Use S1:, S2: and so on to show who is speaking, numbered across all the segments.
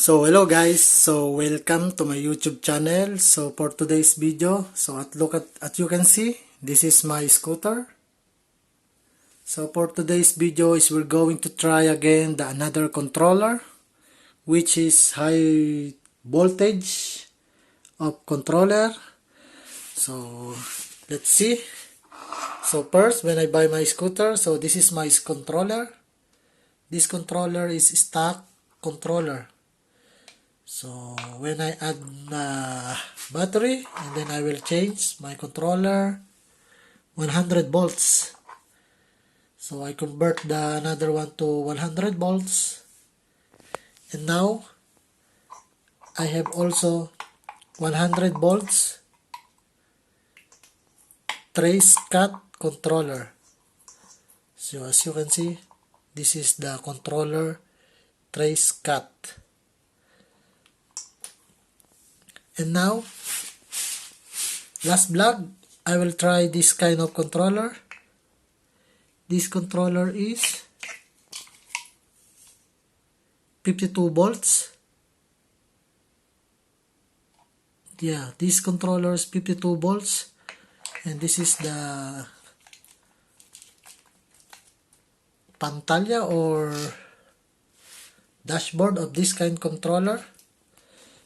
S1: So hello guys, so welcome to my YouTube channel. So for today's video, at you can see, this is my scooter. So for today's video is we're going to try again the another controller, which is high voltage of controller. So let's see. So first, when I buy my scooter, so this is my controller. This controller is stock controller. So when I add battery, and then I will change my controller 100 volts. So I convert the another one to 100 volts. And now I have also 100 volts trace cut controller. So as you can see, this is the controller trace cut. And now, last vlog, I will try this kind of controller. This controller is 52 volts. Yeah, this controller is 52 volts. And this is the pantalla or dashboard of this kind of controller.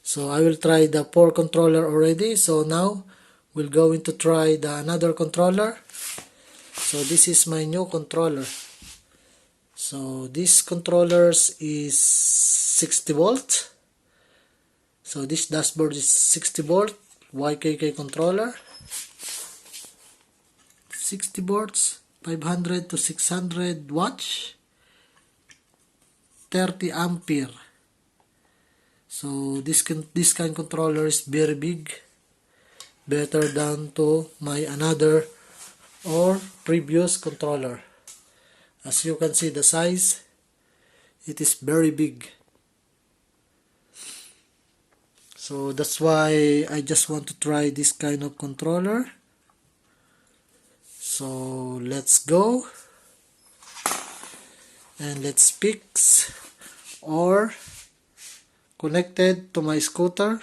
S1: So I will try the 4 controller already. So now we're going to try the another controller. So this is my new controller. So this controllers is 60 volt. So this dashboard is 60 volt YKK controller. 60 volts, 500 to 600 watts, 30 ampere. So this kind of controller is very big, better than to my another or previous controller. As you can see the size, it is very big. So that's why I just want to try this kind of controller. So let's go and let's fix or connected to my scooter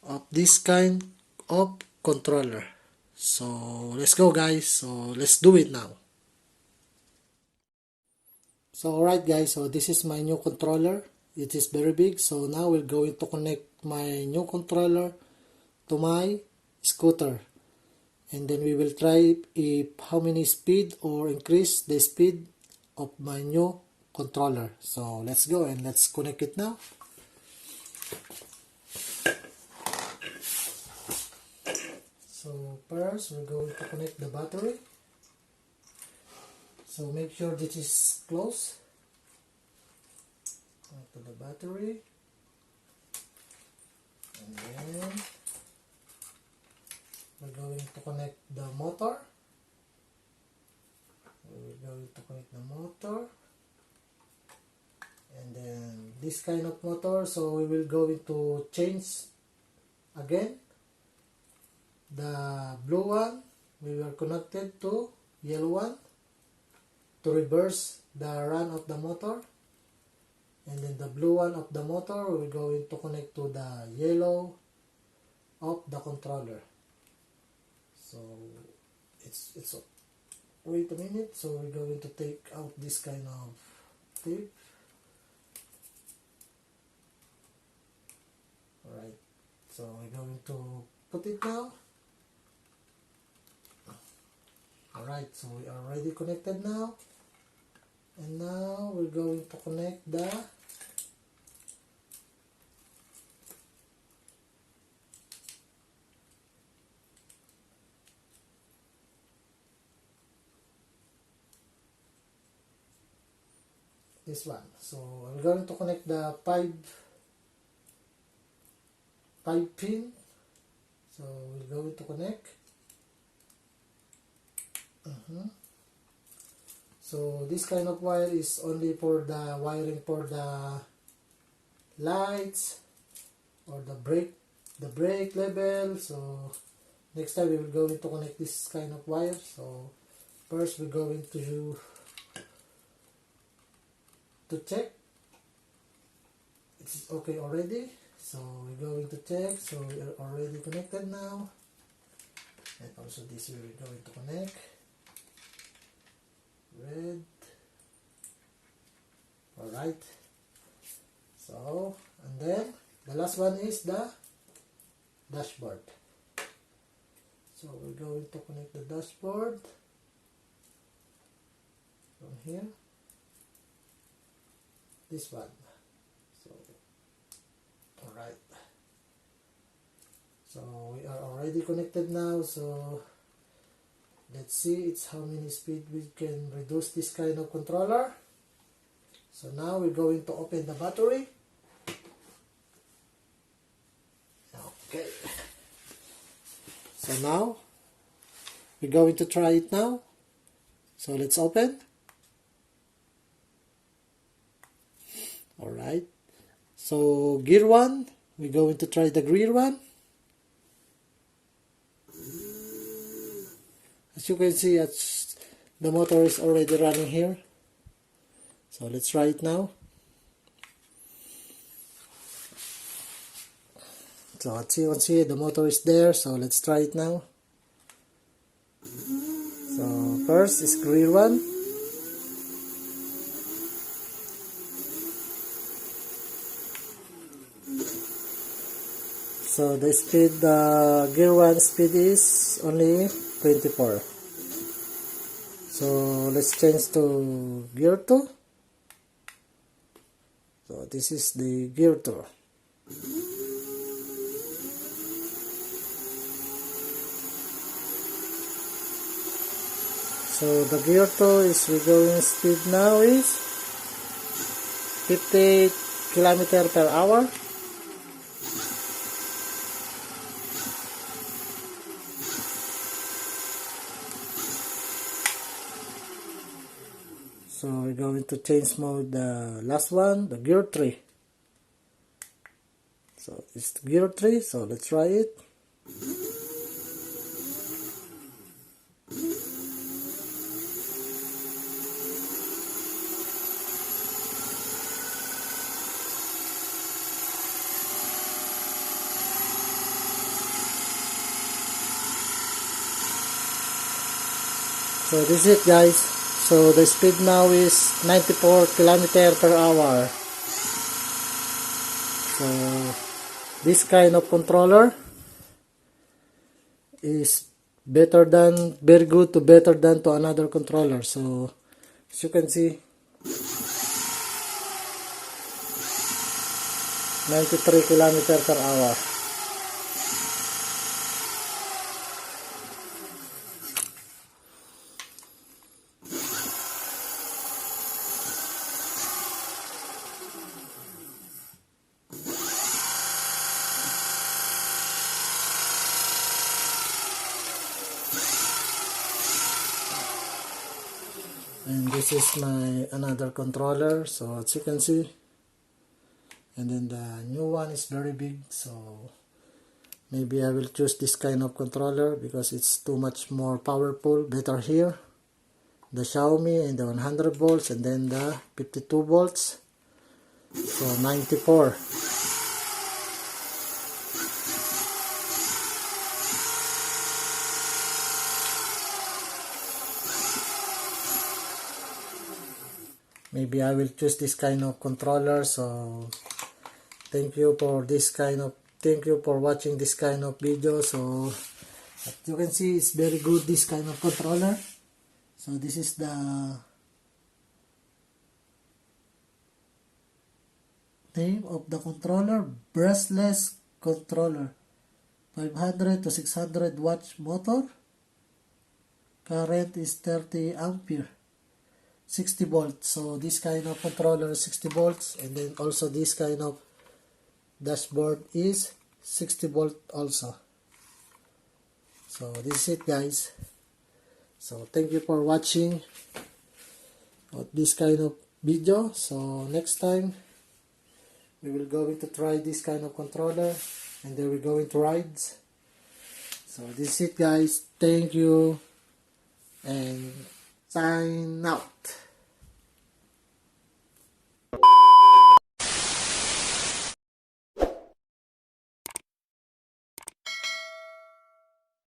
S1: of this kind of controller. So let's go guys, so let's do it now. So alright guys, so this is my new controller. It is very big. So now we're going to connect my new controller to my scooter. And then we will try if how many speed or increase the speed of my new controller. So let's go and let's connect it now. So first we're going to connect the battery. So make sure this is close. Connect to the battery. And then we're going to connect the motor. We're going to connect the motor. And then this kind of motor, so we will going to change again. The blue one, we were connected to yellow one to reverse the run of the motor. And then the blue one of the motor, we're going to connect to the yellow of the controller. So it's wait a minute. So we're going to take out this kind of tape. Alright, so we're going to put it now. Alright, so we are already connected now. And now we're going to connect the this one. So I'm going to connect the 5 pin. So we're going to connect. So this kind of wire is only for the wiring for the lights or the brake level. So next time we will going to connect this kind of wire. So first we're going to check it's okay already. So we're going to check. So we are already connected now. And also this we're going to connect. Red. Alright. So, and then the last one is the dashboard. So we're going to connect the dashboard from here. This one. So, alright. So we are already connected now. So let's see it's how many speed we can reduce this kind of controller. So now we're going to open the battery. Okay. So now we're going to try it now. So let's open. Alright. So gear 1, we're going to try the gear 1. As you can see, the motor is already running here. So let's try it now. So as you can see, the motor is there. So let's try it now. So first is gear 1. So the speed, gear 1 speed is only 24. So let's change to gear 2. So this is the gear 2. So the gear 2 is we're going speed now is 50 km per hour. So we're going to change mode the last one, the gear 3. So it's gear 3, so let's try it. So this is it, guys. So the speed now is 94 km per hour. So this kind of controller is better than, very good to better than to another controller. So as you can see, 93 km per hour. And this is my another controller, so as you can see, and then the new one is very big, so maybe I will choose this kind of controller because it's too much more powerful, better here. The Xiaomi and the 100 volts and then the 52 volts, so 94. Maybe I will choose this kind of controller. So thank you for watching this kind of video. So as you can see, it's very good, this kind of controller. So this is the name of the controller, brushless controller, 500 to 600 watts motor, current is 30 ampere, 60 volts. So this kind of controller is 60 volts, and then also this kind of dashboard is 60 volt also. So this is it, guys. So thank you for watching this kind of video. So next time we will going to try this kind of controller, and then we're going to ride. So this is it, guys. Thank you and sign out.